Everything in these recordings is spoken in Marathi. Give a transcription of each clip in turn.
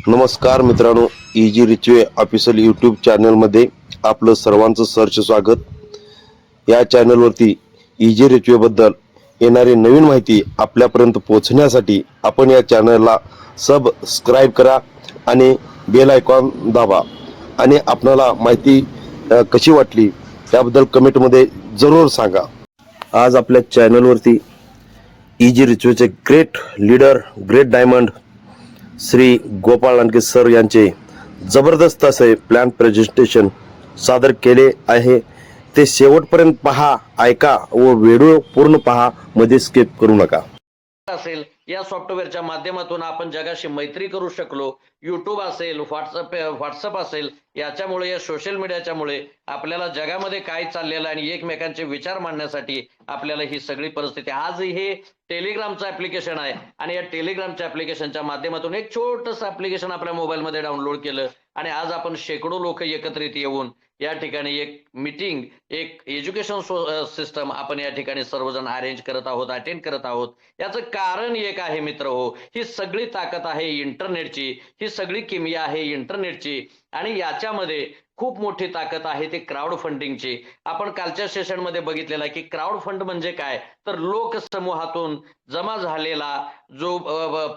नमस्कार मित्रांनो, इजी रिचवे ऑफिशियल यूट्यूब चॅनलमध्ये आपलं सर्वांचं सहर्ष स्वागत. या चॅनलवरती इजी रिचवेबद्दल येणारी नवीन माहिती आपल्यापर्यंत पोहोचण्यासाठी आपण या चॅनलला सबस्क्राईब करा आणि बेल आयकॉन दाबा. आणि आपल्याला माहिती कशी वाटली त्याबद्दल कमेंटमध्ये जरूर सांगा. आज आपल्या चॅनलवरती इजी रिचवेचे great leader, great diamond Shri Gopal Landge sir यांचे जबरदस्त असे प्लॅन प्रेझेंटेशन सादर केले आहे. ते शेवटपर्यंत पहा, ऐका व व्हिडिओ पूर्ण पहा, मध्ये स्किप करू नका. असेल या सॉफ्टवेअरच्या माध्यमातून आपण जगाशी मैत्री करू शकलो. युट्यूब असेल, व्हॉट्सअप असेल, याच्यामुळे या सोशल मीडियाच्यामुळे आपल्याला जगामध्ये काय चाललेलं आणि एकमेकांचे विचार मांडण्यासाठी आपल्याला ही सगळी परिस्थिती. आज हे टेलिग्रामचं ऍप्लिकेशन आहे आणि या टेलिग्रामच्या ऍप्लिकेशनच्या माध्यमातून एक छोटंसं ऍप्लिकेशन आपल्या मोबाईलमध्ये डाउनलोड केलं आणि आज आपण शेकडो लोक एकत्रित येऊन या ठिकाणी एक मीटिंग, एक एज्युकेशन सिस्टम आपण या ठिकाणी सर्वजण अरेंज करत आहोत, अटेंड करत आहोत. याचं कारण एक आहे मित्र हो, ही सगळी ताकद आहे इंटरनेटची, ही सगळी किमया आहे इंटरनेटची आणि याच्यामध्ये खूप मोठी ताकद आहे ती क्राऊड फंडिंगची. आपण कालच्या सेशनमध्ये बघितलेलं आहे की क्राऊड फंड म्हणजे काय, तर लोकसमूहातून जमा झालेला जो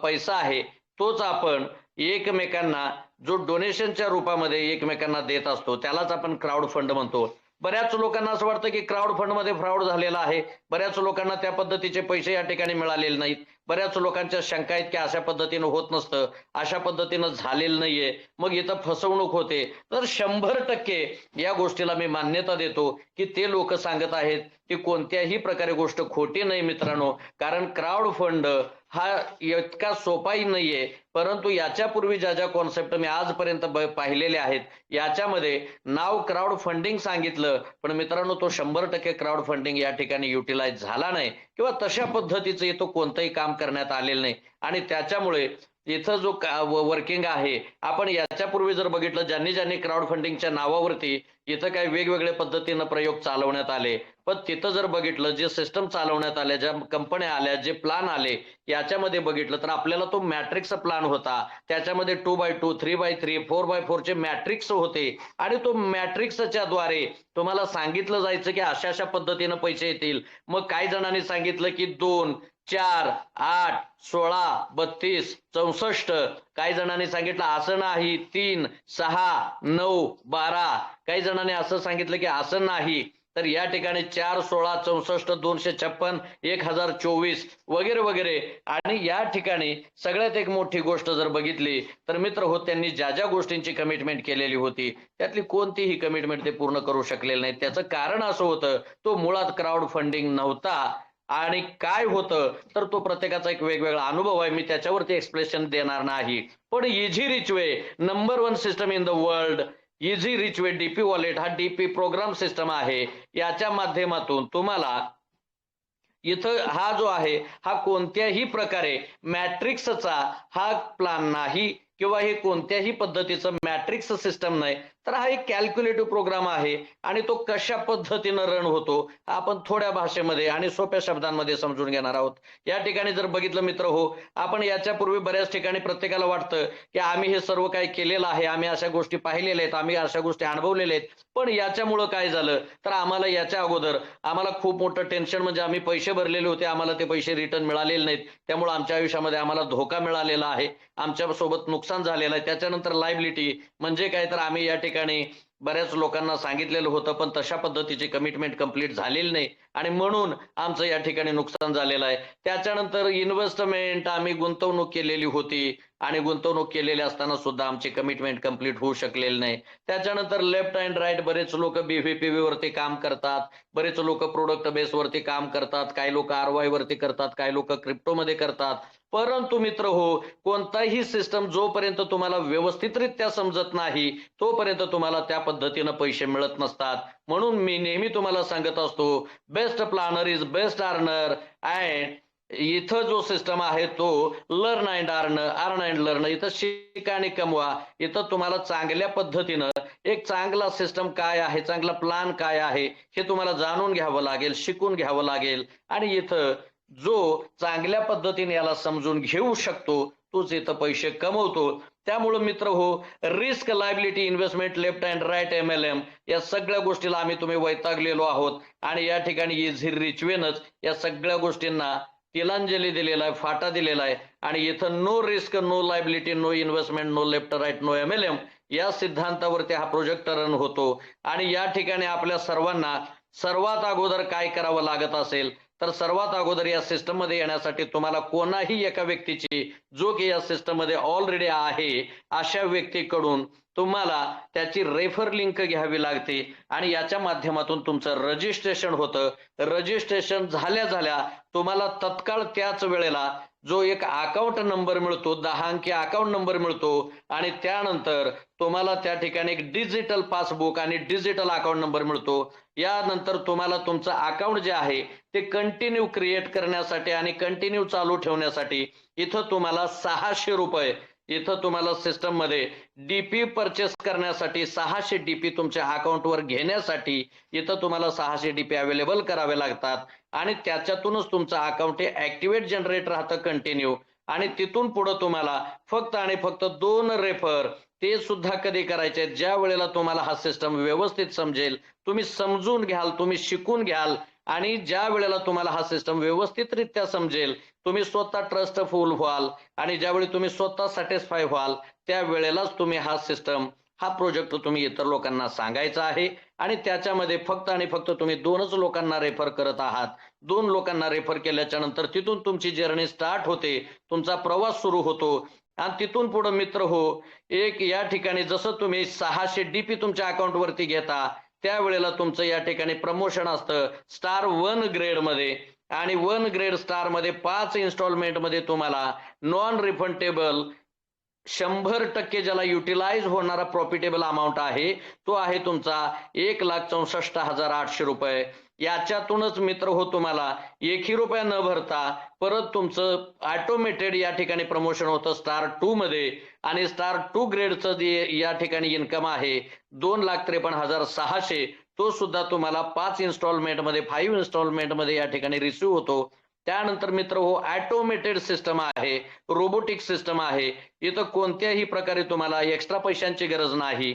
पैसा आहे तोच आपण एकमेकांना, जो डोनेशनच्या रूपामध्ये एकमेकांना देत असतो, त्यालाच आपण क्राऊड फंड म्हणतो. बऱ्याच लोकांना असं वाटतं की क्राऊड फंड मध्ये फ्रॉड झालेला आहे. बऱ्याच लोकांना त्या पद्धतीचे पैसे या ठिकाणी मिळालेले नाहीत. बऱ्याच लोकांच्या शंका आहेत की अशा पद्धतीनं होत नसतं, अशा पद्धतीनं झालेलं नाहीये, मग इथं फसवणूक होते. तर 100% या गोष्टीला मी मान्यता देतो की ते लोक सांगत आहेत की कोणत्याही प्रकारे गोष्ट खोटी नाही मित्रांनो. कारण क्राऊड फंड हा इतका सोपाही नाहीये, परंतु याच्यापूर्वी ज्या ज्या कॉन्सेप्ट मी आजपर्यंत पाहिलेले आहेत याच्यामध्ये नाव क्राऊड फंडिंग सांगितलं, पण मित्रांनो तो 100% क्राऊड फंडिंग या ठिकाणी युटिलाइज झाला नाही किंवा तशा पद्धतीचं इथं कोणतंही काम करण्यात आलेलं नाही. आणि त्याच्यामुळे इथं जो वर्किंग आहे, आपण याच्यापूर्वी जर बघितलं, ज्यांनी ज्यांनी क्राऊड फंडिंगच्या नावावरती इथं काही वेगवेगळ्या पद्धतीनं प्रयोग चालवण्यात आले, पण तिथं जर बघितलं, जे सिस्टम चालवण्यात आल्या, ज्या कंपन्या आल्या, जे प्लान आले, याच्यामध्ये बघितलं तर आपल्याला तो मॅट्रिक्स प्लान होता. त्याच्यामध्ये 2x2, 3x3, 4x4 चे मॅट्रिक्स होते आणि तो मॅट्रिक्सच्या द्वारे तुम्हाला सांगितलं जायचं की अशा अशा पद्धतीनं पैसे येतील. मग काही जणांनी सांगितलं की 2, 4, 8, 16, 32, 64, काही जणांनी सांगितलं असं नाही 3, 6, 9, 12, काही जणांनी असं सांगितलं की असं नाही. तर या ठिकाणी 4, 16, 64, 256, 1024 वगैरे वगैरे. आणि या ठिकाणी सगळ्यात एक मोठी गोष्ट जर बघितली तर मित्र हो, त्यांनी ज्या ज्या गोष्टींची कमिटमेंट केलेली होती त्यातली कोणतीही कमिटमेंट ते पूर्ण करू शकलेले नाही. त्याचं कारण असं होतं, तो मुळात क्राऊड फंडिंग नव्हता. आणि काय होतं तर तो प्रत्येकाचा एक वेगवेगळा अनुभव आहे, मी त्याच्यावरती एक्सप्लेनेशन देणार नाही. पण easy rich way, number 1 system in the world, easy rich way DP wallet हा डीपी प्रोग्राम सिस्टम आहे. याच्या माध्यमातून तुम्हाला इथं हा जो आहे हा कोणत्याही प्रकारे मॅट्रिक्सचा हा प्लान नाही किंवा हे कोणत्याही पद्धतीचं मॅट्रिक्स सिस्टम नाही, तर हा एक कॅल्क्युलेटिव्ह प्रोग्राम आहे. आणि तो कशा पद्धतीनं रन होतो आपण थोड्या भाषेमध्ये आणि सोप्या शब्दांमध्ये समजून घेणार आहोत. या ठिकाणी जर बघितलं मित्र हो, आपण याच्यापूर्वी बऱ्याच ठिकाणी प्रत्येकाला वाटतं की आम्ही हे सर्व काही केलेलं आहे, आम्ही अशा गोष्टी पाहिलेल्या आहेत, आम्ही अशा गोष्टी अनुभवलेल्या आहेत. पण याच्यामुळं काय झालं तर आम्हाला याच्या अगोदर आम्हाला खूप मोठं टेन्शन, म्हणजे आम्ही पैसे भरलेले होते, आम्हाला ते पैसे रिटर्न मिळालेले नाहीत, त्यामुळे आमच्या आयुष्यामध्ये आम्हाला धोका मिळालेला आहे, आमच्या सोबत नुकसान झालेलं आहे. त्याच्यानंतर लायबिलिटी म्हणजे काय, तर आम्ही या ठिकाणी बऱ्याच लोकांना सांगितलेलं होतं पण तशा पद्धतीची कमिटमेंट कंप्लीट झालेली नाही आणि म्हणून आमचं या ठिकाणी नुकसान झालेलं आहे. त्याच्यानंतर इन्व्हेस्टमेंट, आम्ही गुंतवणूक केलेली होती आणि गुंतवणूक केलेली असताना सुद्धा आमची कमिटमेंट कंप्लीट होऊ शकलेली नाही. त्याच्यानंतर लेफ्ट अँड राईट बरेच लोक बीव्हीपीव्ही वरती काम करतात, बरेच लोक प्रोडक्ट बेस वरती काम करतात, काही लोक आरवाय वरती करतात, काही लोक क्रिप्टोमध्ये करतात. परंतु मित्र हो, कोणताही सिस्टम जोपर्यंत तुम्हाला व्यवस्थितरित्या समजत नाही तोपर्यंत तुम्हाला त्या पद्धतीनं पैसे मिळत नसतात. म्हणून मी नेहमी तुम्हाला सांगत असतो, best planner is best earner. And इथं जो सिस्टम आहे तो learn and earn, earn and learn, इथं शिका आणि कमवा. इथं तुम्हाला चांगल्या पद्धतीनं एक चांगला सिस्टम काय आहे, चांगला प्लान काय आहे हे तुम्हाला जाणून घ्यावं लागेल, शिकून घ्यावं लागेल. आणि इथं जो चांगल्या पद्धतीने याला समजून घेऊ शकतो तूच इथं पैसे कमवतो. त्यामुळे मित्र हो, risk, liability, investment, left and right, MLM या सगळ्या गोष्टीला आम्ही तुम्ही वैतागलेलो आहोत आणि या ठिकाणी इझी रिच वेनच या सगळ्या गोष्टींना तिलांजली दिलेला आहे, फाटा दिलेला आहे आणि इथं no risk, no liability, no investment, no left right, no MLM या सिद्धांतावरती हा प्रोजेक्ट रन होतो. आणि या ठिकाणी आपल्या सर्वांना सर्वात अगोदर काय करावं लागत असेल तर सर्वात अगोदर या सिस्टम मध्ये येण्यासाठी तुम्हाला कोणाही एका व्यक्तीची, जो की या सिस्टम मध्ये ऑलरेडी आहे अशा व्यक्तीकडून तुम्हाला त्याची रेफर लिंक घ्यावी लागते आणि याच्या माध्यमातून तुमचं रजिस्ट्रेशन होतं. रजिस्ट्रेशन झाल्या तुम्हाला तत्काळ त्याच वेळेला जो एक अकाउंट नंबर मिळतो, 10 अंकी अकाउंट नंबर मिळतो आणि त्यानंतर तुम्हाला त्या ठिकाणी एक डिजिटल पासबुक आणि डिजिटल अकाउंट नंबर मिळतो. यानंतर तुम्हाला तुमचं अकाउंट जे आहे ते कंटिन्यू क्रिएट करण्यासाठी आणि कंटिन्यू चालू ठेवण्यासाठी इथं तुम्हाला 600 रुपये, इथं तुम्हाला सिस्टम मध्ये डीपी परचेस करण्यासाठी 600 डीपी तुमच्या अकाउंटवर घेण्यासाठी इथं तुम्हाला 600 डीपी अवेलेबल करावे लागतात आणि त्याच्यातूनच तुमचं अकाउंट हे ऍक्टिव्हेट जनरेट राहतं कंटिन्यू. आणि तिथून पुढे तुम्हाला फक्त आणि फक्त 2 रेफर, ते सुद्धा कधी करायचे ज्या वेळेला तुम्हाला हा सिस्टम व्यवस्थित समजेल, तुम्ही समजून घ्याल, तुम्ही शिकून घ्याल आणि ज्या वेळेला तुम्हाला हा सिस्टम व्यवस्थितरित्या समजेल, तुम्ही स्वतः ट्रस्टफुल व्हाल आणि ज्यावेळी तुम्ही स्वतः सॅटिस्फाय व्हाल त्या वेळेलाच तुम्ही हा सिस्टम, हा प्रोजेक्ट तुम्ही इतर लोकांना सांगायचा आहे. आणि त्याच्यामध्ये फक्त आणि फक्त तुम्ही 2च लोकांना रेफर करत आहात. 2 लोकांना रेफर केल्याच्या नंतर तिथून तुमची जर्नी स्टार्ट होते, तुमचा प्रवास सुरू होतो आणि तिथून पुढे मित्र हो, एक या ठिकाणी जसं तुम्ही 600 डीपी तुमच्या अकाउंटवरती घेता त्यावेळेला तुमचं या ठिकाणी प्रमोशन असतं स्टार 1 ग्रेड मध्ये आणि 1 ग्रेड स्टार मध्ये 5 इन्स्टॉलमेंट मध्ये तुम्हाला नॉन रिफंडेबल 100% ज्याला युटिलाइज होणारा प्रॉफिटेबल अमाऊंट आहे तो आहे तुमचा 1,64,800 रुपये. याच्यातूनच मित्र हो तुम्हाला 1 रुपया न भरता परत तुमचं ऑटोमेटेड या ठिकाणी प्रमोशन होतं स्टार 2 मध्ये आणि स्टार 2 ग्रेडचं जे या ठिकाणी इन्कम आहे 2,53,600, तो सुद्धा तुम्हाला 5 इन्स्टॉलमेंट मध्ये, 5 इन्स्टॉलमेंट मध्ये या ठिकाणी रिसिव्ह होतो. त्यानंतर मित्र हो, ऑटोमेटेड सिस्टम आहे, रोबोटिक सिस्टम आहे, इथं कोणत्याही प्रकारे तुम्हाला एक्स्ट्रा पैशांची गरज नाही.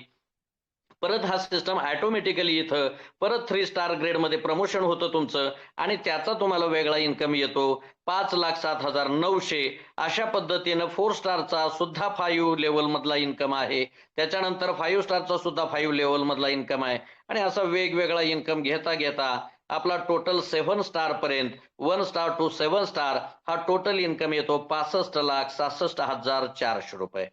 परत हा सिस्टम ऑटोमॅटिकली इथं परत 3 स्टार ग्रेड मध्ये प्रमोशन होतं तुमचं आणि त्याचा तुम्हाला वेगळा इन्कम येतो 5,07,900. अशा पद्धतीनं 4 स्टारचा सुद्धा 5 लेवल मधला इन्कम आहे, त्याच्यानंतर 5 स्टारचा सुद्धा 5 लेवल मधला इन्कम आहे आणि असा वेगवेगळा इन्कम घेता घेता आपला टोटल 7 स्टार पर्यंत, 1 स्टार टू 7 स्टार हा टोटल इन्कम येतो 65,66,400 रुपये.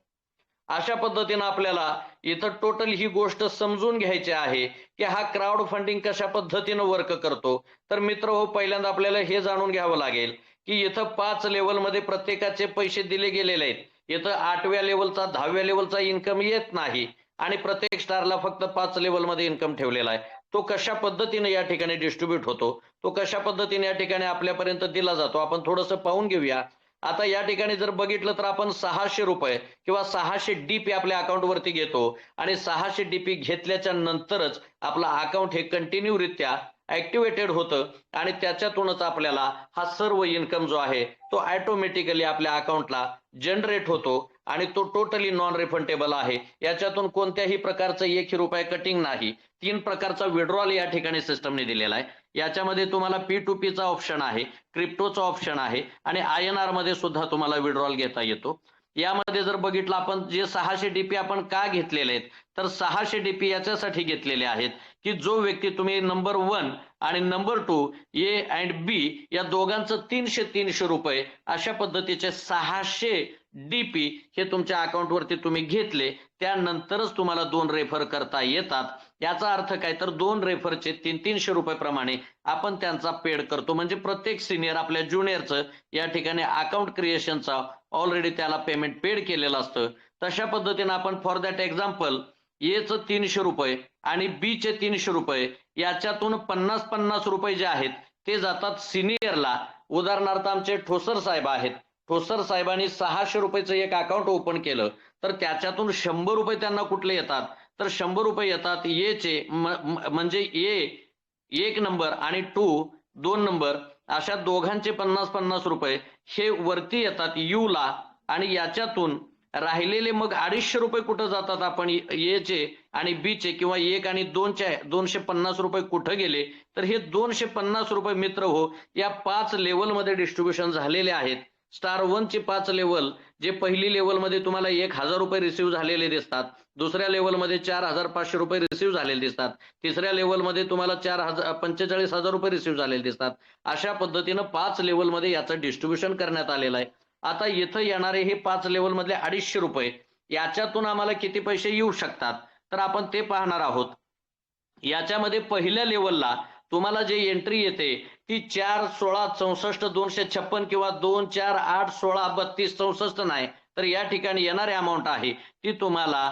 अशा पद्धतीनं आपल्याला इथं टोटल ही गोष्ट समजून घ्यायची आहे की हा क्राउड फंडिंग कशा पद्धतीनं वर्क करतो. तर मित्र हो, पहिल्यांदा आपल्याला हे जाणून घ्यावं लागेल की इथं 5 लेवलमध्ये प्रत्येकाचे पैसे दिले गेलेले आहेत. इथं 8व्या लेवलचा, 10व्या लेवलचा इन्कम येत नाही आणि प्रत्येक स्टारला फक्त 5 लेवलमध्ये इन्कम ठेवलेला आहे. तो कशा पद्धतीने या ठिकाणी डिस्ट्रीब्यूट होतो, तो कशा पद्धतीने या ठिकाणी आपल्यापर्यंत दिला जातो, आपण थोडंसं पाहून घेऊया. आता या ठिकाणी जर बघितलं तर आपण 600 रुपये किंवा 600 डीपी आपल्या अकाउंटवरती घेतो आणि 600 डीपी घेतल्याच्या नंतरच आपला अकाउंट हे कंटिन्यू रित्या ऍक्टिव्हेटेड होतं आणि त्याच्यातूनच आपल्याला हा सर्व इन्कम जो आहे तो ऑटोमॅटिकली आपल्या अकाउंटला जनरेट होतो आणि तो टोटली नॉन रिफंडेबल आहे. याच्यातून कोणत्याही प्रकारचं 1 रुपया कटिंग नाही. 3 प्रकारचा विड्रॉल या ठिकाणी सिस्टमने दिलेला आहे. याच्यामध्ये तुम्हाला P2P चा ऑप्शन आहे, क्रिप्टोचा ऑप्शन आहे आणि INR मध्ये सुद्धा तुम्हाला विड्रॉल घेता येतो. यामध्ये जर बघितलं आपण जे 600 डीपी आपण का घेतलेले आहेत, तर 600 डीपी याच्यासाठी घेतलेले आहेत की जो व्यक्ती तुम्ही नंबर 1 आणि नंबर 2 A अँड B या दोघांचं 300 रुपये अशा पद्धतीचे 600 डीपी हे तुमच्या अकाउंटवरती तुम्ही घेतले, त्यानंतरच तुम्हाला 2 रेफर करता येतात. याचा अर्थ काय, तर 2 रेफरचे 300 रुपये प्रमाणे आपण त्यांचा पेड करतो. म्हणजे प्रत्येक सिनियर आपल्या ज्युनियरचं या ठिकाणी अकाउंट क्रिएशनचा ऑलरेडी त्याला पेमेंट पेड केलेलं असतं. तशा पद्धतीने आपण फॉर दॅट एक्झाम्पल Aचं 300 रुपये आणि Bचे 300 रुपये याच्यातून 50 रुपये जे आहेत ते जातात सिनियरला. उदाहरणार्थ आमचे ठोसर साहेब आहेत, ठोसर साहेबांनी 600 रुपयाचं एक अकाउंट ओपन केलं तर त्याच्यातून 100 रुपये त्यांना कुठले येतात, तर 100 रुपये येतात Aचे, म्हणजे A 1 नंबर आणि 2 नंबर अशा दोघांचे 50 रुपये हे वरती येतात U ला आणि याच्यातून राहिलेले मग 250 रुपये कुठं जातात आपण Aचे आणि Bचे किंवा 1 आणि 2चे 250 रुपये कुठं गेले तर हे 250 रुपये मित्र हो या 5 लेवलमध्ये डिस्ट्रीब्युशन झालेले आहेत. स्टार 1 चे 5 लेवल जे पहिली लेवलमध्ये तुम्हाला 1000 रुपये रिसिव्ह झालेले दिसतात, दुसऱ्या लेवलमध्ये 4500 रुपये रिसिव्ह झालेले दिसतात, तिसऱ्या लेवलमध्ये तुम्हाला 45,000 रुपये रिसिव्ह झालेले दिसतात. अशा पद्धतीनं 5 लेवलमध्ये याचं डिस्ट्रीब्युशन करण्यात आलेलं आहे. आता इथं येणारे हे 5 लेवल मधले 250 रुपये याच्यातून आम्हाला किती पैसे येऊ शकतात तर आपण ते पाहणार आहोत. याच्यामध्ये पहिल्या लेवलला तुम्हाला जे एंट्री येते ती 4, 16, 64, 256 किंवा 2, 4, 8, 16, 32, 64 नाही तर या ठिकाणी येणारी अमाऊंट आहे ती तुम्हाला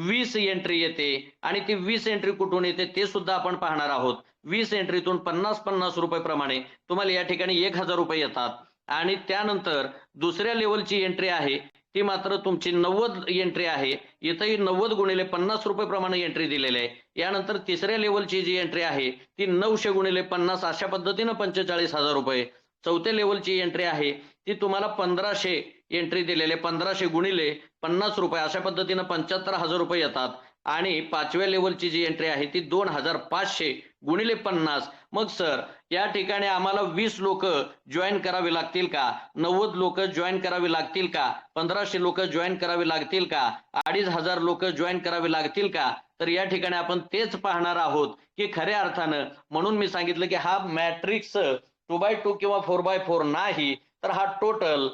20 एंट्री येते आणि ती 20 एंट्री कुठून येते ते सुद्धा आपण पाहणार आहोत. 20 एंट्रीतून 50-50 रुपये प्रमाणे तुम्हाला या ठिकाणी 1000 रुपये येतात आणि त्यानंतर दुसऱ्या लेवलची एंट्री आहे ती मात्र तुमची 90 एंट्री आहे. इथंही 90 गुणिले 50 रुपये प्रमाणे एंट्री दिलेली आहे. यानंतर तिसऱ्या लेवलची जी एंट्री आहे ती 900 गुणिले 50 अशा पद्धतीनं 45,000 रुपये. चौथ्या लेवलची एंट्री आहे ती तुम्हाला 1500 एंट्री दिलेले 1500 गुणिले 50 रुपये अशा पद्धतीनं 75,000 रुपये येतात आणि पाचव्या लेवलची जी एंट्री आहे ती 2500 गुणिले 50. मग सर या ठिकाणी आम्हाला 20 लोक जॉईन करावे लागतील का, 90 लोक जॉईन करावे लागतील का, 1500 लोक जॉईन करावे लागतील का, 2500 लोक जॉईन करावे लागतील का, तर या ठिकाणी आपण तेच पाहणार आहोत की खऱ्या अर्थानं म्हणून मी सांगितलं की हा मॅट्रिक्स 2x2 किंवा 4x4 नाही तर हा टोटल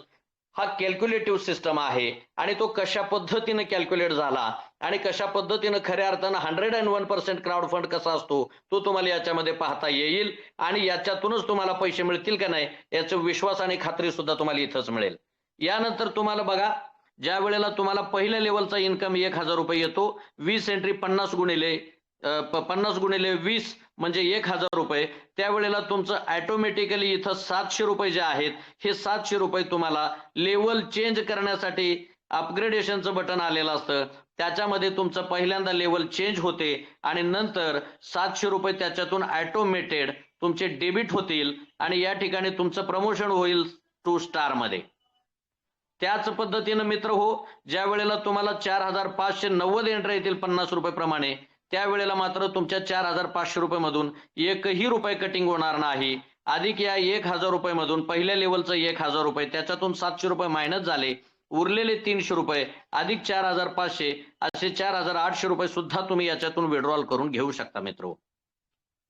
हा कॅल्क्युलेटिव्ह सिस्टम आहे आणि तो कशा पद्धतीने कॅल्क्युलेट झाला आणि कशा पद्धतीने खऱ्या अर्थानं 101% क्राऊड फंड कसा असतो तो तुम्हाला याच्यामध्ये पाहता येईल आणि याच्यातूनच तुम्हाला पैसे मिळतील का नाही याचा विश्वास आणि खात्री सुद्धा तुम्हाला इथंच मिळेल. यानंतर तुम्हाला बघा ज्या वेळेला तुम्हाला पहिल्या लेवलचा इन्कम 1000 रुपये येतो, 20 एंट्री 50 गुणिले 20 म्हणजे 1000 रुपये, त्यावेळेला तुमचं ऑटोमॅटिकली इथं 700 रुपये जे आहेत हे 700 रुपये तुम्हाला लेवल चेंज करण्यासाठी अपग्रेडेशनचं बटन आलेलं असतं त्याच्यामध्ये तुमचं पहिल्यांदा लेवल चेंज होते आणि नंतर 700 रुपये त्याच्यातून ऑटोमेटेड तुमचे डेबिट होतील आणि या ठिकाणी तुमचं प्रमोशन होईल 2 स्टार मध्ये. त्याच पद्धतीनं मित्र हो ज्या वेळेला तुम्हाला 4590 एंट्री येतील 50 रुपये प्रमाणे त्यावेळेला मात्र तुमच्या 4500 रुपये मधून एकही रुपये कटिंग होणार नाही. अधिक या 1000 रुपये मधून पहिल्या लेवलचं 1000 रुपये त्याच्यातून 700 रुपये मायनस झाले, उरलेले 300 रुपये अधिक 4500 असे 4800 रुपये सुद्धा तुम्ही याच्यातून विड्रॉल करून घेऊ शकता मित्र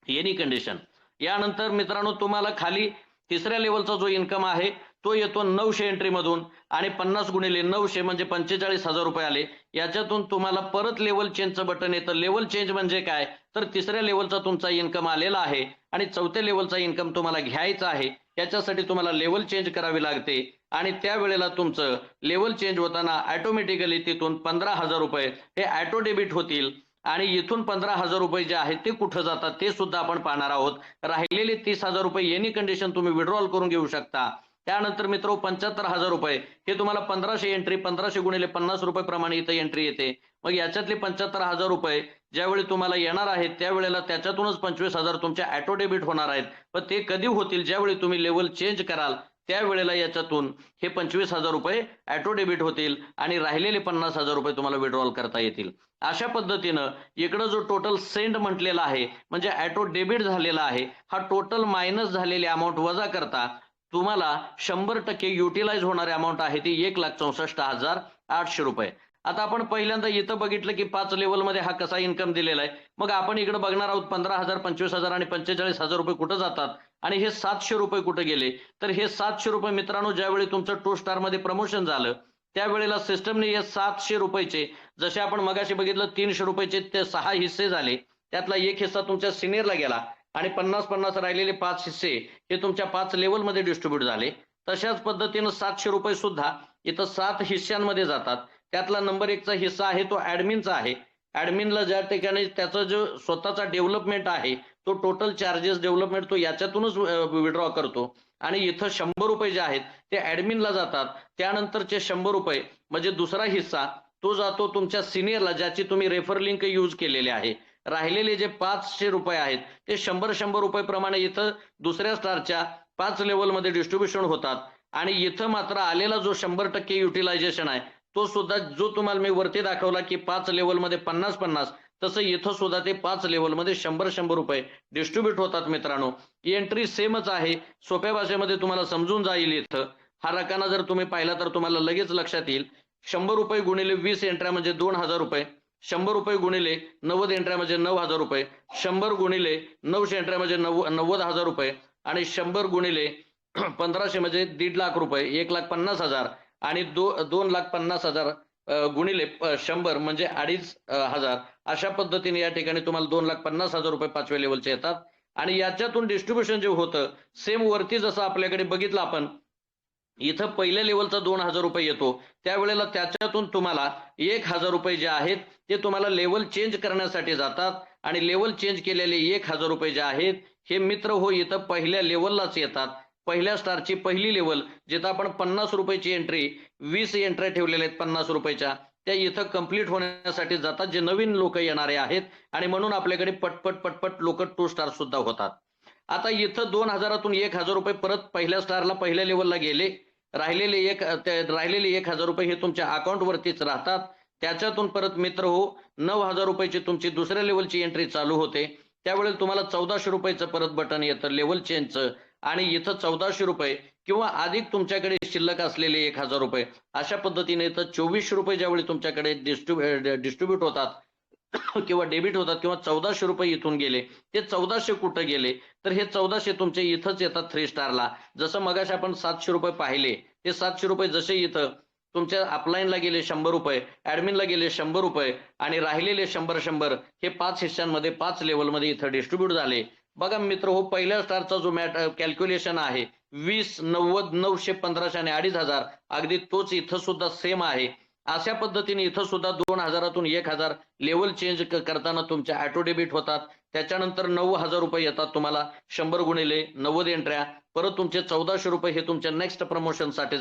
एनी कंडिशन. यानंतर मित्रांनो तुम्हाला खाली तिसऱ्या लेवलचा जो इन्कम आहे तो येतो 900 एंट्री मधून आणि 50 गुणिले 900 म्हणजे 45,000 रुपये आले. याच्यातून तुम्हाला परत लेवल चेंजचं बटन येतं. लेवल चेंज म्हणजे काय तर तिसऱ्या लेवलचा तुमचा इन्कम आलेला आहे आणि चौथ्या लेवलचा इन्कम तुम्हाला घ्यायचा आहे. याच्यासाठी तुम्हाला लेवल चेंज करावी लागते आणि त्यावेळेला तुमचं लेवल चेंज होताना ऑटोमॅटिकली तिथून 15,000 रुपये हे ऑटो डेबिट होतील आणि इथून 15,000 रुपये जे आहेत ते कुठं जातात ते सुद्धा आपण पाहणार आहोत. राहिलेले 30,000 रुपये एनी कंडिशन तुम्ही विड्रॉल करून घेऊ शकता. त्यानंतर मित्र 75,000 रुपये हे तुम्हाला 1500 एंट्री 1500 गुणिले 50 रुपये प्रमाणे इथं एंट्री येते. मग याच्यातले 75,000 रुपये ज्यावेळी तुम्हाला येणार आहेत त्यावेळेला त्याच्यातूनच 25,000 तुमच्या ऑटो डेबिट होणार आहेत. पण ते कधी होतील ज्यावेळी तुम्ही लेवल चेंज कराल त्यावेळेला याच्यातून हे 25,000 रुपये ऑटो डेबिट होतील आणि राहिलेले 50,000 रुपये तुम्हाला विड्रॉल करता येतील. अशा पद्धतीनं इकडं जो टोटल सेंड म्हटलेला आहे म्हणजे ऑटो डेबिट झालेला आहे हा टोटल मायनस झालेली अमाऊंट वजा करता तुम्हाला 100% युटिलाइज होणारी अमाऊंट आहे ती 1,64,800 रुपये. आता आपण पहिल्यांदा इथं बघितलं की 5 लेवलमध्ये हा कसा इन्कम दिलेला आहे. मग आपण इकडे बघणार आहोत 15,000 25,000 आणि 45,000 रुपये कुठं जातात आणि हे 700 रुपये कुठे गेले तर हे 700 रुपये मित्रांनो ज्यावेळी तुमचं 2 स्टार मध्ये प्रमोशन झालं त्यावेळेला सिस्टमने हे 700 रुपयाचे जसे आपण मगाशी बघितलं 300 रुपयाचे ते 6 हिस्से झाले त्यातला एक हिस्सा तुमच्या सिनियरला गेला आणि 50-50 राहिलेले 5 हिस्से हे तुमच्या 5 लेवलमध्ये डिस्ट्रीब्यूट झाले. तशाच पद्धतीनं 700 रुपये सुद्धा इथं 7 हिस्स्यांमध्ये जातात. त्यातला नंबर 1चा हिस्सा आहे तो ऍडमिनचा आहे. ऍडमिनला ज्या ठिकाणी त्याचा जो स्वतःचा डेव्हलपमेंट आहे तो टोटल चार्जेस डेव्हलपमेंट तो याच्यातूनच विड्रॉ करतो आणि इथं 100 रुपये जे आहेत ते ऍडमिनला जातात. त्यानंतरचे 100 रुपये म्हणजे दुसरा हिस्सा तो जातो तुमच्या सिनियरला ज्याची तुम्ही रेफर लिंक यूज केलेली आहे. राहिलेले जे 500 रुपये आहेत ते 100 रुपये प्रमाणे इथं दुसऱ्या स्टारच्या 5 लेवलमध्ये डिस्ट्रीब्युशन होतात आणि इथं मात्र आलेला जो 100% युटिलायझेशन आहे तो सुद्धा जो तुम्हाला मी वरती दाखवला की 5 लेवलमध्ये 50-50, तसं इथं सुद्धा ते 5 लेवलमध्ये 100-100 रुपये डिस्ट्रीब्यूट होतात मित्रांनो. एंट्री सेमच आहे. सोप्या भाषेमध्ये तुम्हाला समजून जाईल इथं. हा रकाना जर तुम्ही पाहिला तर तुम्हाला लगेच लक्षात येईल. 100 रुपये गुणिले 20 एंट्र्या म्हणजे 2000 रुपये. 100 रुपये गुणिले 90 एंट्र्या म्हणजे 9000 रुपये. 100 गुणिले 900 एंट्र्या म्हणजे 90,000 रुपये आणि 100 गुणिले 1500 म्हणजे 1.5 लाख रुपये, 1,50,000 आणि 2,50,000 गुणिले 100 म्हणजे 2,500. अशा पद्धतीने या ठिकाणी तुम्हाला 2,50,000 रुपये 5व्या लेवलचे येतात. आणि याच्यातून डिस्ट्रीब्युशन जे होतं सेम वरती जसं आपल्याकडे बघितलं आपण, इथं पहिल्या लेवलचा 2,000 रुपये येतो. त्यावेळेला त्याच्यातून तुम्हाला 1,000 रुपये जे आहेत ते तुम्हाला लेवल चेंज करण्यासाठी जातात आणि लेवल चेंज केलेले 1,000 रुपये जे आहेत हे मित्र हो इथं पहिल्या लेवललाच येतात. पहिल्या स्टारची पहिली लेवल जिथं आपण 50 रुपयाची एंट्री 20 एंट्र्या ठेवलेल्या आहेत 50 रुपयाच्या, त्या इथं कंप्लीट होण्यासाठी जातात जे नवीन लोक येणारे आहेत आणि म्हणून आपल्याकडे पटपट लोक 2 स्टार सुद्धा होतात. आता इथं 2,000तून 1,000 रुपये परत पहिल्या स्टारला पहिल्या लेवलला गेले. राहिलेले 1,000 रुपये हे तुमच्या अकाउंटवरतीच राहतात. त्याच्यातून परत मित्र हो 9,000 रुपयाची तुमची दुसऱ्या लेवलची एंट्री चालू होते. त्यावेळेला तुम्हाला 1,400 रुपयाचं परत बटन येतं लेवल चेंजचं आणि इथं 1,400 रुपये किंवा अधिक तुमच्याकडे शिल्लक असलेले 1,000 रुपये अशा पद्धतीने इथं 2,400 रुपये ज्यावेळी तुमच्याकडे डिस्ट्रीब्यूट होतात किंवा डेबिट होतात किंवा 1,400 रुपये इथून गेले, ते 1,400 कुठं गेले तर हे 1,400 तुमचे इथंच येतात 3 स्टारला. जसं मगाशी आपण 700 रुपये पाहिले, ते 700 रुपये जसे इथं तुमच्या अपलाईनला गेले 100 रुपये, ऍडमिनला गेले 100 रुपये आणि राहिलेले 100 हे 5 हिस्स्यांमध्ये 5 लेवलमध्ये इथं डिस्ट्रीब्यूट झाले. बघा मित्र हो, पहिल्या स्टारचा जो कॅल्क्युलेशन आहे 20, 90, 900, 1500 आणि 2,500 अगदी तोच इथं सुद्धा सेम आहे. अशा पद्धतीने इथं सुद्धा 2,000तून 1,000 लेवल चेंज करताना तुमच्या ऑटो डेबिट होतात. त्याच्यानंतर 9,000 रुपये येतात तुम्हाला 100 गुणिले 90 एंट्र्या. परत तुमचे 1,400 रुपये हे तुमच्या नेक्स्ट प्रमोशनसाठी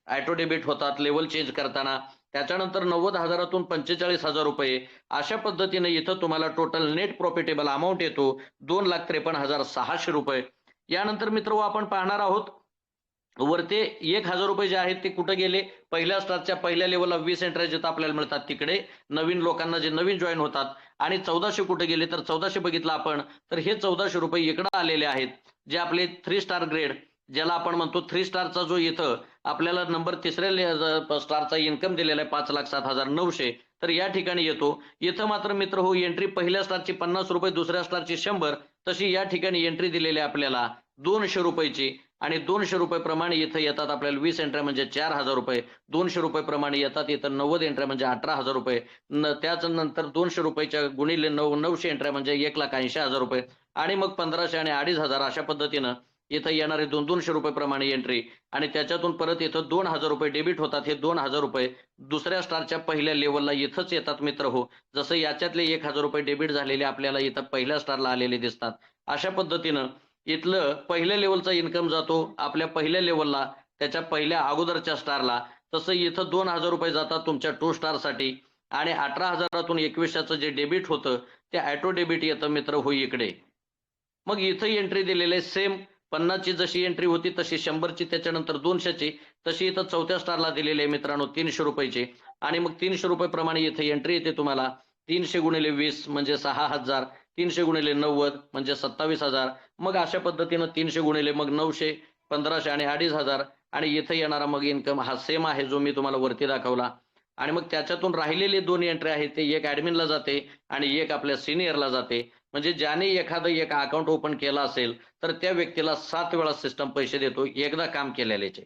ऑटो डेबिट होतात लेवल चेंज करताना. त्याच्यानंतर 90,000तून 45,000 रुपये. अशा पद्धतीने इथं तुम्हाला टोटल नेट प्रॉफिटेबल अमाऊंट येतो 2,53,600 रुपये. यानंतर मित्र आपण पाहणार आहोत वरते 1,000 रुपये जे आहेत ते कुठे गेले, पहिल्या स्टारच्या पहिल्या लेवलला 20 एंट्र्या जिथं आपल्याला मिळतात तिकडे नवीन लोकांना जे नवीन जॉईन होतात. आणि 1,400 कुठे गेले तर 1,400 बघितलं आपण तर हे 1,400 रुपये इकडे आलेले आहेत जे आपले 3 स्टार ग्रेड ज्याला आपण म्हणतो 3 स्टारचा जो इथं आपल्याला नंबर 3ऱ्या स्टारचा इन्कम दिलेला आहे 5,07,900 तर या ठिकाणी येतो. इथं मात्र मित्र हो एंट्री पहिल्या स्टारची 50 रुपये, दुसऱ्या स्टारची 100, तशी या ठिकाणी एंट्री दिलेली आपल्याला 200 रुपयाची आणि 200 रुपये प्रमाणे इथं येतात आपल्याला 20 एंट्र्या म्हणजे 4,000 रुपये. 200 रुपये प्रमाणे येतात इथं 90 एंट्र्या म्हणजे 18,000 रुपये. त्याच्यानंतर 200 रुपयाच्या गुणिले 900 एंट्र्या म्हणजे 1,80,000 रुपये आणि मग 1,500 आणि 2,500 अशा पद्धतीनं इथं येणारे 200 रुपये प्रमाणे एंट्री आणि त्याच्यातून परत इथं 2,000 रुपये डेबिट होतात. हे 2,000 रुपये दुसऱ्या स्टारच्या पहिल्या लेवलला इथंच येतात मित्र हो. जसं याच्यातले 1,000 रुपये डेबिट झालेले आपल्याला इथं पहिल्या स्टारला आलेले दिसतात. अशा पद्धतीनं इथलं पहिल्या लेवलचा इन्कम जातो आपल्या पहिल्या लेवलला त्याच्या पहिल्या अगोदरच्या स्टारला. तसं इथं 2,000 रुपये जातात तुमच्या 2 स्टारसाठी आणि 18,000तून 2100चं जे डेबिट होतं ते ऑटो डेबिट येतं मित्र हो इकडे. मग इथं एंट्री दिलेले सेम 50ची जशी एंट्री होती तशी 100ची, त्याच्यानंतर 200ची, तशी इथं 4थ्या स्टारला दिलेली आहे मित्रांनो 300 रुपयाची आणि मग 300 रुपये प्रमाणे इथे एंट्री येते तुम्हाला 300 गुणिले 20 म्हणजे 6,000, 300 गुणिले 90 म्हणजे 27,000. मग अशा पद्धतीनं 300 गुणिले मग 900, 1,500 आणि 2,500 आणि इथे येणारा मग इन्कम हा सेम आहे जो मी तुम्हाला वरती दाखवला. आणि मग त्याच्यातून राहिलेले 2 एंट्री आहेत ते एक ऍडमिनला जाते आणि एक आपल्या सिनियरला जाते. म्हणजे ज्याने एखादं एक अकाउंट ओपन केलं असेल तर त्या व्यक्तीला 7 वेळा सिस्टम पैसे देतो एकदा काम केलेल्याचे.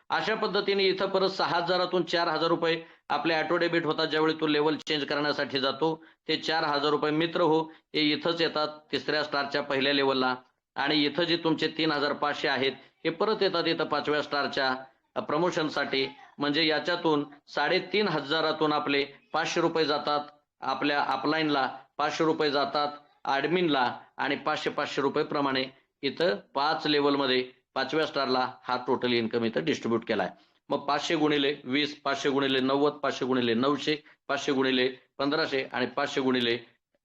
अशा पद्धतीने इथं परत 6,000तून 4,000 रुपये आपले ऑटो डेबिट होतात ज्यावेळी तो लेवल चेंज करण्यासाठी जातो. ते 4,000 रुपये मित्र हो हे इथंच येतात 3ऱ्या स्टारच्या पहिल्या लेवलला आणि इथं जे तुमचे 3,500 आहेत हे परत येतात इथं 5व्या स्टारच्या प्रमोशनसाठी. म्हणजे याच्यातून 3,500तून आपले 500 रुपये जातात आपल्या अपलाईनला, 500 रुपये जातात ऍडमिनला आणि 500 रुपये प्रमाणे इथं 5 लेवलमध्ये 5व्या स्टारला हा टोटल इन्कम इथं डिस्ट्रीब्यूट केलाय. मग 500 गुणिले 20, 500 गुणिले 90, 500 गुणिले 900, 500 गुणिले 1,500 आणि 500 गुणिले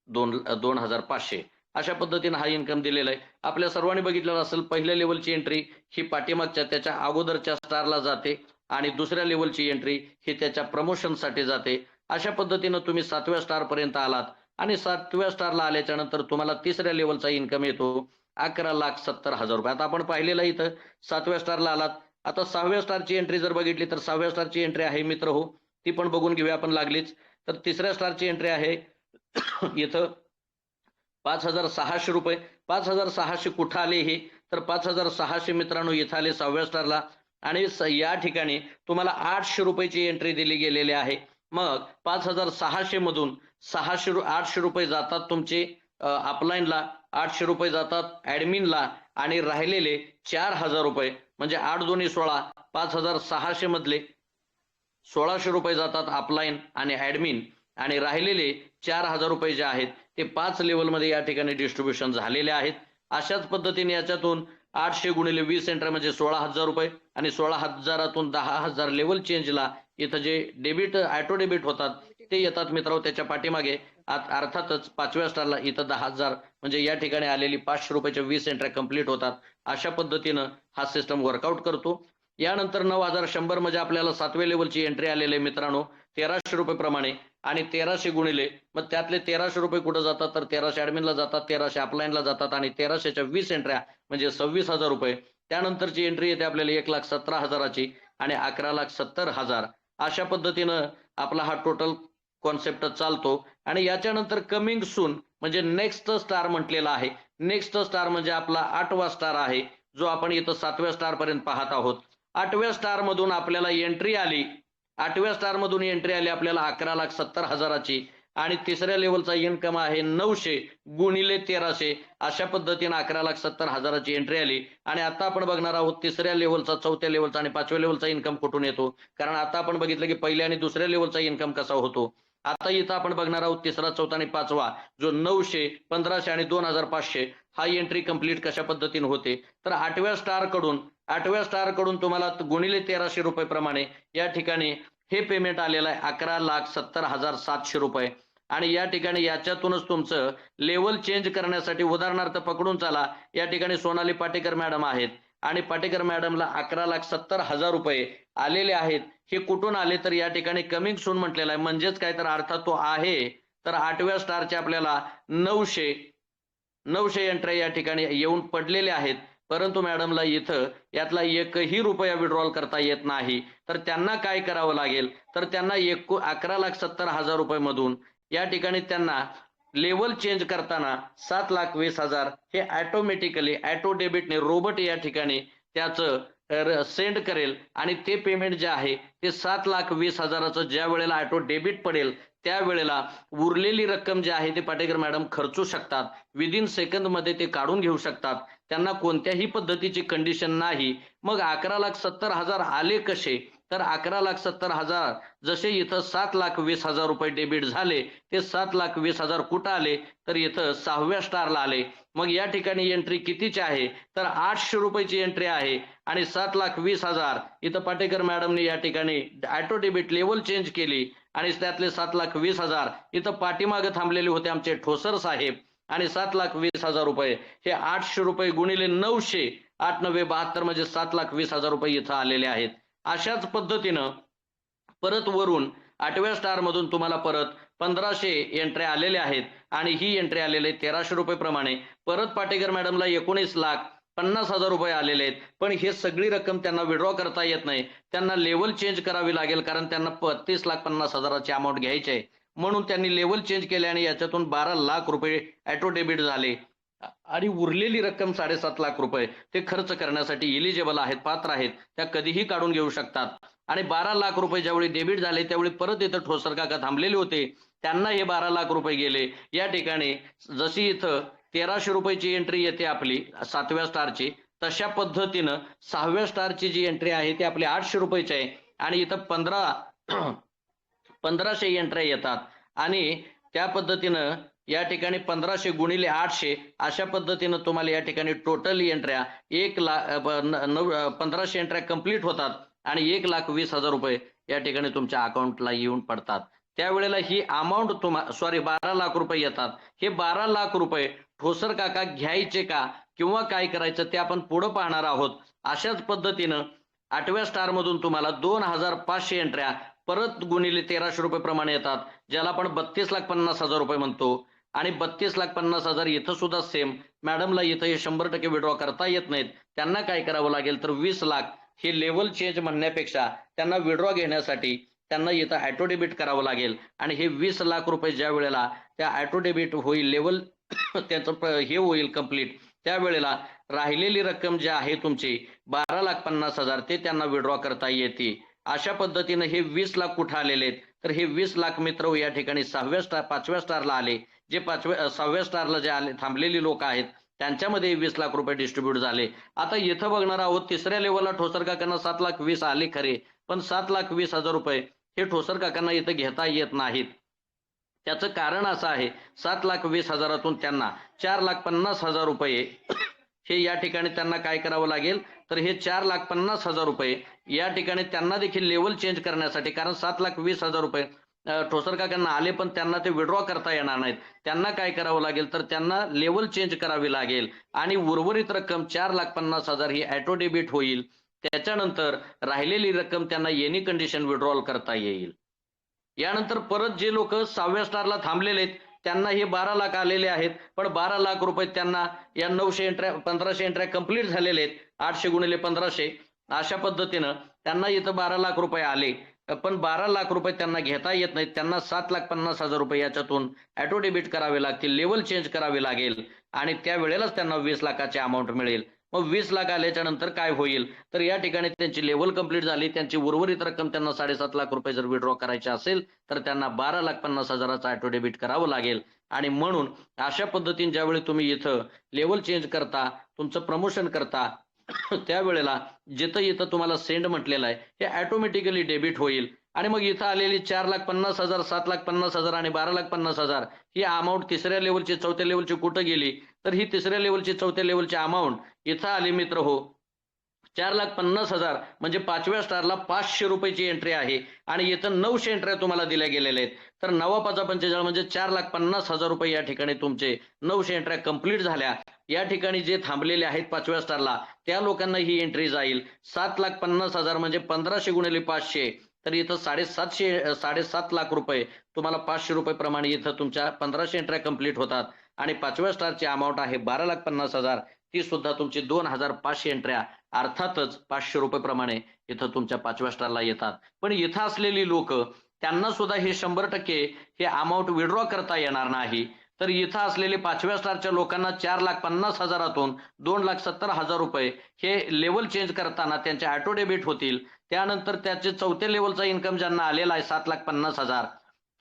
2,500 अशा पद्धतीने हा इन्कम दिलेला आहे. आपल्या सर्वांनी बघितलेलं असेल, पहिल्या लेवलची एंट्री ही पाठीमागच्या त्याच्या अगोदरच्या स्टारला जाते आणि दुसऱ्या लेवलची एंट्री ही त्याच्या प्रमोशनसाठी जाते. अशा पद्धतीनं तुम्ही 7व्या स्टारपर्यंत आलात आणि 7व्या स्टारला आल्याच्या नंतर तुम्हाला तिसऱ्या लेवलचा इन्कम येतो 11,70,000 रुपये. आता आपण पाहिलेलं इथं 7व्या स्टारला आलात. आता 6व्या स्टारची एंट्री जर बघितली तर 6व्या स्टारची एंट्री आहे मित्र हो, ती पण बघून घेऊया आपण लागलीच. तर तिसऱ्या स्टारची एंट्री आहे इथं 5,600 रुपये. 5,600 कुठं आले हे, तर 5,600 मित्रांनो इथं आले 6व्या स्टारला आणि या ठिकाणी तुम्हाला 800 रुपयाची एंट्री दिली गेलेली आहे. मग 5,600 मधून 800 रुपये जातात तुमचे अपलाईनला, 800 रुपये जातात ऍडमिनला आणि राहिलेले 4,000 रुपये म्हणजे 8 दोन्ही 16, 5,600 मधले 1,600 रुपये जातात अपलाईन आणि ऍडमिन आणि राहिलेले 4,000 रुपये जे आहेत ते 5 लेवलमध्ये या ठिकाणी डिस्ट्रीब्युशन झालेले आहेत. अशाच पद्धतीने याच्यातून 800 गुणिले 20 एंट्री म्हणजे 16,000 रुपये आणि 16,000तून 10,000 लेवल चेंजला इथं जे डेबिट ऑटो डेबिट होतात ते येतात मित्रांनो. त्याच्या पाठीमागे अर्थातच 5व्या स्टारला इथं 10,000 म्हणजे या ठिकाणी आलेली 500 रुपयाच्या 20 एंट्री कंप्लीट होतात. अशा पद्धतीनं हा सिस्टम वर्कआउट करतो. यानंतर 9,100 म्हणजे आपल्याला 7व्या लेवलची एंट्री आलेली आहे मित्रांनो 1,300 रुपये प्रमाणे आणि 1,300 गुणिले मग त्यातले 1,300 रुपये कुठं जातात तर 1,300 ऍडमिनला जातात, 1,300 अपलाईनला जातात आणि 1,300च्या 20 एंट्र्या म्हणजे 26,000 रुपये. त्यानंतरची एंट्री येते आपल्याला 1,17,000ची आणि 11,70,000. अशा पद्धतीनं आपला हा टोटल कॉन्सेप्ट चालतो आणि याच्यानंतर कमिंग सून म्हणजे नेक्स्ट स्टार म्हटलेला आहे. नेक्स्ट स्टार म्हणजे आपला 8वा स्टार आहे जो आपण इथं 7व्या स्टार पर्यंत पाहत आहोत. 8व्या स्टार मधून आपल्याला एंट्री आली 8व्या स्टार मधून एंट्री आली आपल्याला 11,70,000ची आणि तिसऱ्या लेवलचा इन्कम आहे 900 गुणिले 1,300. अशा पद्धतीने 11,70,000ची एंट्री आली आणि आता आपण बघणार आहोत तिसऱ्या लेवलचा, चौथ्या लेवलचा आणि 5व्या लेवलचा इन्कम कुठून येतो. कारण आता आपण बघितलं की पहिल्या आणि दुसऱ्या लेवलचा इन्कम कसा होतो. आता इथं आपण बघणार आहोत तिसरा, चौथा आणि 5वा जो 900, 1,500 आणि 2,500 हा एंट्री कंप्लीट कशा पद्धतीने होते. तर 8व्या स्टार कडून तुम्हाला गुणिले 1,300 रुपये प्रमाणे या ठिकाणी हे पेमेंट आलेलं आहे 11,70,700 रुपये आणि या ठिकाणी याच्यातूनच तुमचं लेवल चेंज करण्यासाठी उदाहरणार्थ पकडून चला या ठिकाणी सोनाली पाटेकर मॅडम आहेत आणि पाटेकर मॅडमला 11,70,000 रुपये आलेले आहेत. हे कुठून आले तर या ठिकाणी कमिंग सून म्हटलेलं आहे म्हणजेच काय तर अर्थात तो आहे तर 8व्या स्टारचे आपल्याला 900 एंट्र्या या ठिकाणी येऊन पडलेले आहेत. परंतु मॅडमला इथं यातला एकही रुपया विड्रॉल करता येत नाही. तर त्यांना काय करावं लागेल तर त्यांना 11,70,000 रुपये मधून या ठिकाणी त्यांना लेवल चेंज करताना 7,20,000 हे ऑटोमॅटिकली ऑटो डेबिटने रोबोट या ठिकाणी त्याचं सेंड करेल आणि ते पेमेंट जे आहे ते 7,20,000चं ज्या वेळेला ऑटो डेबिट पडेल त्यावेळेला उरलेली रक्कम जी आहे ते पाटेकर मॅडम खर्चू शकतात. विदिन सेकंदमध्ये ते काढून घेऊ शकतात. त्यांना कोणत्याही पद्धतीची कंडिशन नाही. मग 11,70,000 आले कसे तर 11,70,000 जसे इथं 7,20,000 रुपये डेबिट झाले ते 7,20,000 कुठं आले तर इथं 6व्या स्टारला आले. मग या ठिकाणी एंट्री कितीची आहे तर 800 रुपयाची एंट्री आहे आणि 7,20,000 इथं पाटेकर मॅडमने या ठिकाणी ऑटो डेबिट लेवल चेंज केली आणि त्यातले 7,20,000 इथं पाठीमागे थांबलेले होते आमचे ठोसर साहेब आणि 7,20,000 रुपये हे 800 रुपये गुणिले 900 8,972 म्हणजे 7,20,000 रुपये इथं आलेले आहेत. अशाच पद्धतीनं परत वरून 8व्या स्टार मधून तुम्हाला परत 1,500 एंट्री आलेले आहेत आणि ही एंट्री आलेले 1,300 रुपये प्रमाणे परत पाटेकर मॅडमला 19,50,000 रुपये आलेले आहेत. पण हे सगळी रक्कम त्यांना विड्रॉ करता येत नाही. त्यांना लेवल चेंज करावी लागेल कारण त्यांना 32,50,000ची अमाऊंट घ्यायची आहे. म्हणून त्यांनी लेवल चेंज केले आणि याच्यातून 12 लाख रुपये ऑटो डेबिट झाले आणि उरलेली रक्कम 7.5 लाख रुपये ते खर्च करण्यासाठी एलिजिबल आहेत, पात्र आहेत, त्या कधीही काढून घेऊ शकतात. आणि 12 लाख रुपये ज्यावेळी डेबिट झाले त्यावेळी परत इथं ठोसर काका थांबलेले होते त्यांना हे 12 लाख रुपये गेले. या ठिकाणी जशी इथं 1,300 रुपयाची एंट्री येते आपली 7व्या स्टारची तशा पद्धतीनं 6व्या स्टारची जी एंट्री आहे ती आपली 800 रुपयाची आहे आणि इथं 1,500 एंट्र्या येतात आणि त्या पद्धतीनं या ठिकाणी 1,500 गुणिले 800 अशा पद्धतीनं तुम्हाला या ठिकाणी टोटल एंट्र्या 1,1500 एंट्र्या कंप्लीट होतात आणि 1,20,000 रुपये या ठिकाणी तुमच्या अकाउंटला येऊन पडतात. त्यावेळेला ही अमाऊंट 12 लाख रुपये येतात. हे 12 लाख रुपये ठोसर काका घ्यायचे का किंवा काय करायचं ते आपण पुढे पाहणार आहोत. अशाच पद्धतीनं 8व्या स्टार मधून तुम्हाला 2500 एंट्र्या परत गुणिले 1300 रुपये प्रमाणे येतात, ज्याला आपण 32,50,000 रुपये म्हणतो. आणि 32,50,000 इथं सुद्धा सेम. मॅडमला इथं हे 100% विड्रॉ करता येत नाहीत. त्यांना काय करावं लागेल तर 20 लाख हे लेवल चेंज म्हणण्यापेक्षा त्यांना विड्रॉ घेण्यासाठी त्यांना इथं ऑटो डेबिट करावं लागेल. आणि हे 20 लाख रुपये ज्या वेळेला त्या ऑटो डेबिट होईल, लेवल त्याचं हे होईल कंप्लीट, त्यावेळेला राहिलेली रक्कम जी आहे तुमची 12,50,000 ते त्यांना विड्रॉ करता येते. अशा पद्धतीनं हे 20 लाख कुठं आलेले आहेत तर हे 20 लाख मित्र या ठिकाणी 5व्या स्टारला आले. जे 6व्या स्टारला जे आले थांबलेली लोक आहेत त्यांच्यामध्ये 20 लाख रुपये डिस्ट्रीब्यूट झाले. आता इथं बघणार आहोत तिसऱ्या लेवलला ठोसर काकांना 7,20,000 आले खरे, पण 7,20,000 रुपये हे ठोसर काकांना इथं घेता येत नाहीत. त्याचं कारण असं आहे 7,20,000तून त्यांना 4,50,000 रुपये हे या ठिकाणी त्यांना काय करावं लागेल तर हे 4,50,000 रुपये या ठिकाणी त्यांना देखील लेवल चेंज करण्यासाठी, कारण 7,20,000 रुपये ठोसर काकांना आले पण त्यांना ते विड्रॉ करता येणार नाहीत. त्यांना काय करावं लागेल तर त्यांना लेवल चेंज करावी लागेल आणि उर्वरित रक्कम 4,50,000 ही ऑटो डेबिट होईल. त्याच्यानंतर राहिलेली रक्कम त्यांना एनी कंडिशन विड्रॉल करता येईल. यानंतर परत जे लोक 6व्या स्टारला थांबलेले आहेत त्यांना हे 12 लाख आलेले आहेत, पण 12 लाख रुपये त्यांना या 1500 एंट्र्या कंप्लीट झालेले आहेत. 800 गुणिले 1500 अशा पद्धतीनं त्यांना इथं 12 लाख रुपये आले, पण 12 लाख रुपये त्यांना घेता येत नाहीत. त्यांना 7,50,000 रुपये याच्यातून ऑटो डेबिट करावे लागतील, लेवल चेंज करावे लागेल आणि त्यावेळेलाच त्यांना 20 लाखाची अमाऊंट मिळेल. मग 20 लाख आल्याच्या नंतर काय होईल तर या ठिकाणी त्यांची लेवल कंप्लीट झाली, त्यांची उर्वरित रक्कम त्यांना 7.5 लाख रुपये जर विड्रॉ करायची असेल तर त्यांना 12,50,000चा ऑटो डेबिट करावं लागेल. आणि म्हणून अशा पद्धतीने ज्यावेळी तुम्ही इथं लेवल चेंज करता, तुमचं प्रमोशन करता, त्यावेळेला जिथं इथं तुम्हाला सेंड म्हटलेलं आहे हे ऑटोमॅटिकली डेबिट होईल. आणि मग इथं आलेली 4,50,000, 7,50,000 आणि 12,50,000 ही अमाऊंट तिसऱ्या लेवलची, चौथ्या लेवलची कुठं गेली तर ही तिसऱ्या लेवलची, चौथ्या लेवलची अमाऊंट इथं आली मित्र हो. 4,50,000 म्हणजे 5व्या स्टारला 500 रुपयाची एंट्री आहे आणि इथं 900 एंट्र्या तुम्हाला दिल्या गेलेल्या आहेत. तर 9×5=45 म्हणजे 4,50,000 रुपये या ठिकाणी तुमचे 900 एंट्र्या कंप्लीट झाल्या. या ठिकाणी जे थांबलेले आहेत 5व्या स्टारला त्या लोकांना ही एंट्री जाईल. 7,50,000 म्हणजे 1500 गुणिले 500 तर इथं 7.5 लाख रुपये तुम्हाला 500 रुपये प्रमाणे इथं तुमच्या 1500 एंट्र्या कंप्लीट होतात. आणि 5व्या स्टारची अमाऊंट आहे 12,50,000, ती सुद्धा तुमची 2,500 एंट्र्या अर्थातच 500 रुपये प्रमाणे इथं तुमच्या 5व्या स्टारला येतात. पण इथं असलेली लोक त्यांना सुद्धा हे 100% हे अमाऊंट विड्रॉ करता येणार नाही. तर इथं असलेले 5व्या स्टारच्या लोकांना 4,50,000तून 2,70,000 रुपये हे लेवल चेंज करताना त्यांचे ऑटो डेबिट होतील. त्यानंतर त्याचे चौथ्या लेवलचा इन्कम ज्यांना आलेला आहे 7,50,000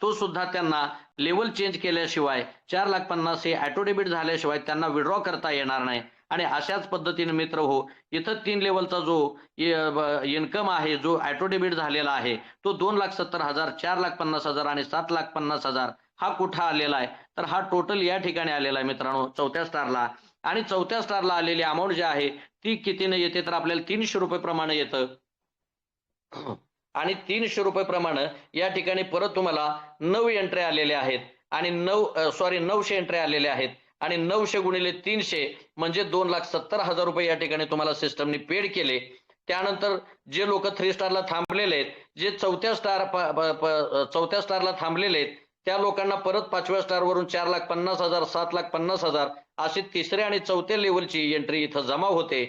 तो सुद्धा त्यांना लेवल चेंज केल्याशिवाय 4,50,000 हे ऑटो डेबिट झाल्याशिवाय त्यांना विड्रॉ करता येणार नाही. आणि अशाच पद्धतीने मित्र हो इथं 3 लेवलचा जो इन्कम आहे, जो ऑटो डेबिट झालेला आहे तो 2,70,000, 4,50,000 आणि 7,50,000 हा कुठं आलेला आहे तर हा टोटल या ठिकाणी आलेला आहे मित्रांनो चौथ्या स्टारला. आणि चौथ्या स्टारला आलेली अमाऊंट जी आहे ती कितीने येते तर आपल्याला 300 रुपये प्रमाणे येतं. आणि 300 रुपये प्रमाणे या ठिकाणी परत तुम्हाला 9 एंट्री आलेल्या आहेत आणि 900 एंट्री आलेल्या आहेत आणि 900 गुणिले 300 म्हणजे 2,70,000 रुपये या ठिकाणी तुम्हाला सिस्टमने पेड केले. त्यानंतर जे लोक 3 स्टारला थांबलेले आहेत, जे चौथ्या स्टारला थांबलेले आहेत त्या लोकांना परत 5व्या स्टारवरून 4,50,000, 7,50,000 अशी तिसऱ्या आणि चौथ्या लेवलची एंट्री इथं जमा होते.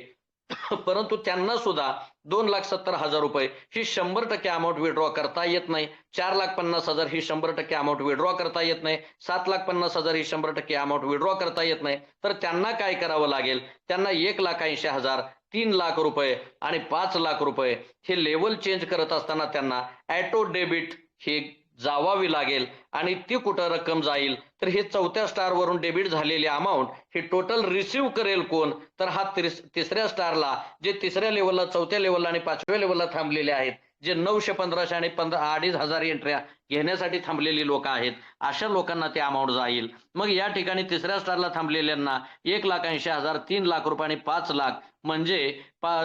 परंतु त्यांना सुद्धा 2,70,000 रुपये ही 100% अमाऊंट विड्रॉ करता येत नाही. 4,50,000 ही 100% अमाऊंट विड्रॉ करता येत नाही. 7,50,000 ही 100% अमाऊंट विड्रॉ करता येत नाही. तर त्यांना काय करावं लागेल, त्यांना 1,80,000, 3 लाख रुपये आणि 5 लाख रुपये हे लेवल चेंज करत असताना त्यांना ऑटो डेबिट हे जावावी लागेल. आणि ती कुठं रक्कम जाईल तर हे चौथ्या स्टारवरून डेबिट झालेली अमाऊंट हे टोटल रिसिव्ह करेल कोण तर हा तिसऱ्या स्टारला, जे तिसऱ्या लेवलला, चौथ्या लेवलला आणि 5व्या लेवलला थांबलेले आहेत, जे 900, 1,500 आणि 2,500 एंट्र्या घेण्यासाठी थांबलेली लोक आहेत, अशा लोकांना ते अमाऊंट जाईल. मग या ठिकाणी तिसऱ्या स्टारला थांबलेल्यांना 1,80,000, 3 लाख रुपये आणि 5 लाख म्हणजे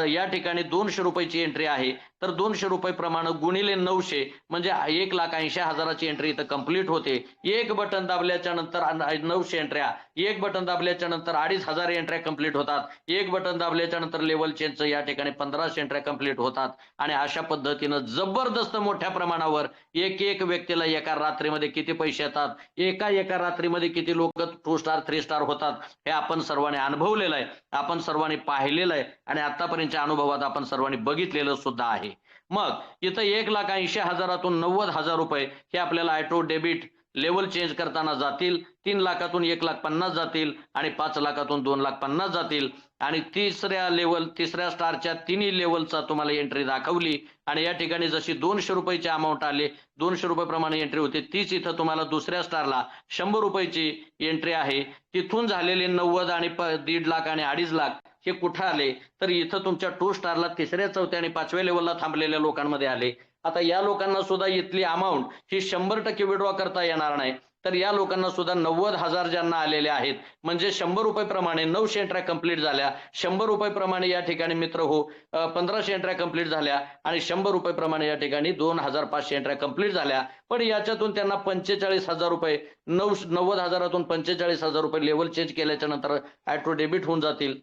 या ठिकाणी 200 रुपयाची एंट्री आहे, तर 200 रुपये प्रमाणे गुणिले 900 म्हणजे 1,80,000ची एंट्री इथं कंप्लीट होते. एक बटन दाबल्याच्या नंतर 900 एंट्र्या, एक बटन दाबल्याच्या नंतर 2,500 एंट्र्या कंप्लीट होतात, एक बटन दाबल्याच्या नंतर लेवल चेंजचं या ठिकाणी 1500 एंट्र्या कंप्लीट होतात. आणि अशा पद्धतीनं जबरदस्त मोठ्या प्रमाणावर एक व्यक्तीला एका रात्रीमध्ये किती पैसे येतात, एका रात्रीमध्ये किती लोक 2 स्टार 3 स्टार होतात, हे आपण सर्वांनी अनुभवलेलं आहे, आपण सर्वांनी पाहिलेलं आहे आणि आतापर्यंतच्या अनुभवात आपण सर्वांनी बघितलेलं सुद्धा आहे. मग इथं 1,80,000तून 90,000 रुपये हे आपल्याला ऑटो डेबिट लेवल चेंज करताना जातील. 3 लाखातून 1,50,000 जातील आणि 5 लाखातून 2,50,000 जातील. आणि तिसऱ्या स्टारच्या तिन्ही लेवलचा तुम्हाला एंट्री दाखवली आणि या ठिकाणी जशी 200 रुपयाची अमाऊंट आले, 200 रुपये प्रमाणे एंट्री होते, तीच इथं तुम्हाला दुसऱ्या स्टारला 100 रुपयाची एंट्री आहे. तिथून झालेले 90 आणि 1.5 लाख आणि 2.5 लाख हे कुठं आले, तर इथं तुमच्या 2 स्टारला तिसऱ्या, चौथ्या आणि 5व्या लेवलला थांबलेल्या लोकांमध्ये आले. आता या लोकांना सुद्धा इथली अमाऊंट ही 100% विड्रॉ करता येणार नाही, तर या लोकांना सुद्धा 90,000 ज्यांना आलेले आहेत म्हणजे 100 रुपये प्रमाणे 900 एंट्र्या कंप्लीट झाल्या, 100 रुपये प्रमाणे या ठिकाणी मित्र हो 1500 एंट्र्या कंप्लीट झाल्या आणि 100 रुपये प्रमाणे या ठिकाणी 2,500 एंट्र्या कंप्लीट झाल्या. पण याच्यातून त्यांना 45,000 रुपये 90,000तून 45,000 रुपये लेवल चेंज केल्याच्या नंतर ऑटो डेबिट होऊन जातील.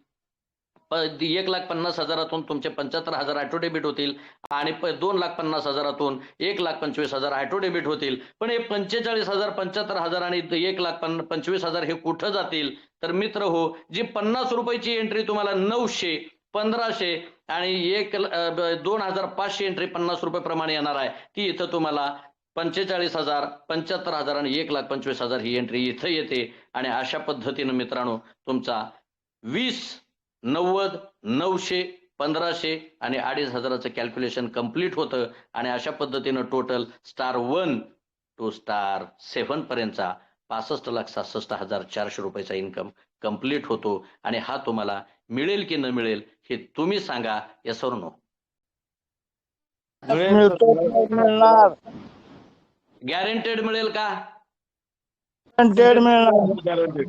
1,50,000तून तुमचे 75,000 ऑटो डेबिट होतील आणि 2,50,000तून 1,25,000 ऑटो डेबिट होतील. पण हे 45,000, 75,000 आणि 1,25,000 हे कुठं जातील, तर मित्र हो जी 50 रुपयाची एंट्री तुम्हाला 900, 1500 आणि 2,500 एंट्री 50 रुपये प्रमाणे येणार आहे, ती इथं तुम्हाला 45,000, 75,000 आणि 1,25,000 ही एंट्री इथं येते. आणि अशा पद्धतीनं मित्रांनो तुमचा 20, 90, 900, 1500 आणि 2,500चं कॅल्क्युलेशन कंप्लीट होतं आणि अशा पद्धतीनं टोटल स्टार 1 टू स्टार 7 पर्यंतचा 65,66,400 रुपयाचा इन्कम कंप्लीट होतो. आणि हा तुम्हाला मिळेल की न मिळेल हे तुम्ही सांगा. येस और नो? मिळणार. गॅरंटेड मिळेल का? मिळणार.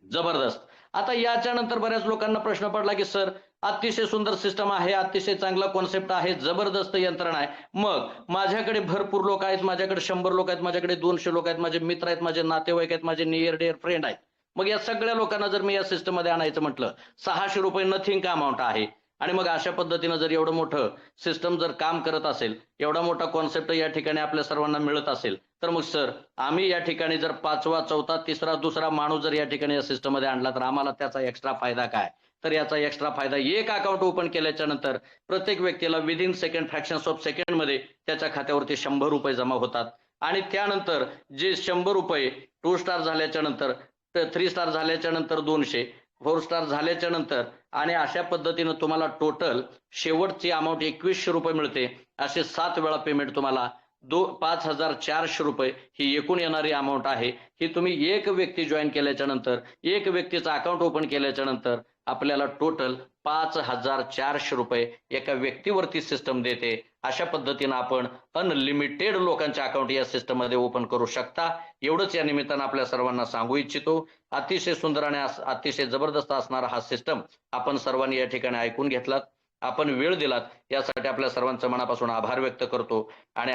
जबरदस्त. आता याच्या नंतर बऱ्याच लोकांना प्रश्न पडला की सर अतिशय सुंदर सिस्टम आहे, अतिशय चांगला कॉन्सेप्ट आहे, जबरदस्त यंत्रणा आहे, मग माझ्याकडे भरपूर लोक आहेत, माझ्याकडे 100 लोक आहेत, माझ्याकडे 200 लोक आहेत, माझे मित्र आहेत, माझे नातेवाईक आहेत, माझे नियर डिअर फ्रेंड आहेत, मग या सगळ्या लोकांना जर मी या सिस्टम मध्ये आणायचं म्हटलं 600 रुपये नथिंग अमाऊंट आहे. आणि मग अशा पद्धतीनं जर एवढं मोठं सिस्टम जर काम करत असेल, एवढा मोठा कॉन्सेप्ट या ठिकाणी आपल्या सर्वांना मिळत असेल, तर मग सर आम्ही या ठिकाणी जर 5वा, 4था, 3रा, 2रा माणूस जर या ठिकाणी या सिस्टम मध्ये आणला तर आम्हाला त्याचा एक्स्ट्रा फायदा काय? तर याचा एक्स्ट्रा फायदा, एक अकाउंट ओपन केल्याच्या नंतर प्रत्येक व्यक्तीला within second, fractions of second मध्ये त्याच्या खात्यावरती 100 रुपये जमा होतात. आणि त्यानंतर जे 100 रुपये 2 स्टार झाल्याच्या नंतर, 3 स्टार झाल्याच्या नंतर 200, 4 स्टार झाल्याच्या नंतर आणि अशा पद्धतीनं तुम्हाला टोटल शेवटची अमाऊंट 2100 रुपये मिळते. असे 7 वेळा पेमेंट तुम्हाला 5,400 रुपये ही एकूण येणारी अमाऊंट आहे. ही तुम्ही एक व्यक्ती जॉईन केल्याच्या नंतर, एक व्यक्तीचं अकाउंट ओपन केल्याच्या नंतर आपल्याला टोटल 5,400 रुपये एका व्यक्तीवरती सिस्टम देते. अशा पद्धतीनं आपण अनलिमिटेड लोकांचे अकाउंट या सिस्टम मध्ये ओपन करू शकता. एवढंच या निमित्तानं आपल्या सर्वांना सांगू इच्छितो. अतिशय सुंदर आणि अतिशय जबरदस्त असणारा हा सिस्टम आपण सर्वांनी या ठिकाणी ऐकून घेतलात, आपण वेळ दिलात, यासाठी आपल्या सर्वांचं मनापासून आभार व्यक्त करतो. आणि